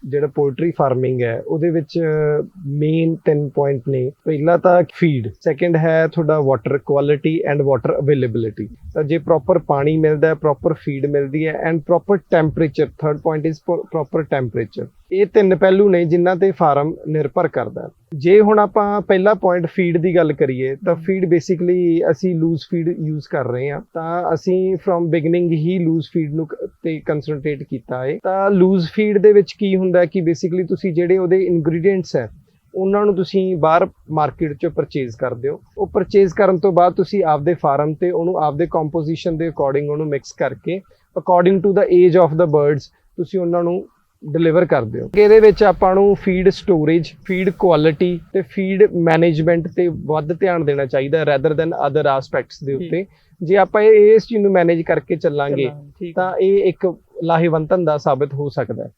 ਜਿਹੜਾ poultry farming ਹੈ ਉਹਦੇ ਵਿੱਚ ਮੇਨ 3 ਪੁਆਇੰਟ ਨੇ। ਪਹਿਲਾ ਤਾਂ ਫੀਡ, ਸੈਕੰਡ ਹੈ ਤੁਹਾਡਾ water quality and water availability. ਤਾਂ ਜੇ ਪ੍ਰੋਪਰ ਪਾਣੀ ਮਿਲਦਾ ਹੈ, ਪ੍ਰੋਪਰ ਫੀਡ ਮਿਲਦੀ ਹੈ and proper temperature, third point is proper temperature. ਇਹ 3 ਪਹਿਲੂ ਨੇ ਜਿਨ੍ਹਾਂ ਤੇ ਫਾਰਮ ਨਿਰਭਰ ਕਰਦਾ। ਜੇ ਹੁਣ ਆਪਾਂ ਪਹਿਲਾ ਪੁਆਇੰਟ ਫੀਡ ਦੀ ਗੱਲ ਕਰੀਏ ਤਾਂ ਫੀਡ ਬੇਸਿਕਲੀ ਅਸੀਂ ਲੂਜ਼ ਫੀਡ ਯੂਜ਼ ਕਰ ਰਹੇ ਹਾਂ। ਤਾਂ ਅਸੀਂ ਫਰੋਮ ਬਿਗਨਿੰਗ ਹੀ ਲੂਜ਼ ਫੀਡ ਨੂੰ ਤੇ ਕੰਸਨਟਰੇਟ ਕੀਤਾ ਹੈ। ਤਾਂ ਲੂਜ਼ ਫੀਡ ਦੇ ਵਿੱਚ ਕੀ ਹੁੰਦਾ ਕਿ ਬੇਸਿਕਲੀ ਤੁਸੀਂ ਜਿਹੜੇ ਉਹਦੇ ਇੰਗਰੀਡੀਐਂਟਸ ਹੈ ਉਹਨਾਂ ਨੂੰ ਤੁਸੀਂ ਬਾਹਰ ਮਾਰਕੀਟ 'ਚੋਂ ਪਰਚੇਜ਼ ਕਰਦੇ ਹੋ। ਉਹ ਪਰਚੇਜ਼ ਕਰਨ ਤੋਂ ਬਾਅਦ ਤੁਸੀਂ ਆਪਦੇ ਫਾਰਮ ਤੇ ਉਹਨੂੰ ਆਪਦੇ ਕੰਪੋਜੀਸ਼ਨ ਦੇ ਅਕੋਰਡਿੰਗ ਉਹਨੂੰ ਮਿਕਸ ਕਰਕੇ according to the age of the birds ਤੁਸੀਂ ਉਹਨਾਂ ਨੂੰ ਡਿਲੀਵਰ ਕਰਦੇ ਹੋ। ਇਹਦੇ ਵਿੱਚ ਆਪਾਂ ਨੂੰ ਫੀਡ ਸਟੋਰੇਜ, ਫੀਡ ਕੁਆਲਿਟੀ ਤੇ ਫੀਡ ਮੈਨੇਜਮੈਂਟ ਤੇ ਵੱਧ ਧਿਆਨ ਦੇਣਾ ਚਾਹੀਦਾ ਰੈਦਰ ਦੈਨ ਅਦਰ ਐਸਪੈਕਟਸ ਦੇ ਉੱਤੇ। ਜੇ ਆਪਾਂ ਇਸ ਚੀਜ਼ ਨੂੰ ਮੈਨੇਜ ਕਰਕੇ ਚੱਲਾਂਗੇ ਤਾਂ ਇਹ ਇੱਕ ਲਾਹੇਵੰਦ ਧੰਦਾ ਸਾਬਿਤ ਹੋ ਸਕਦਾ ਹੈ।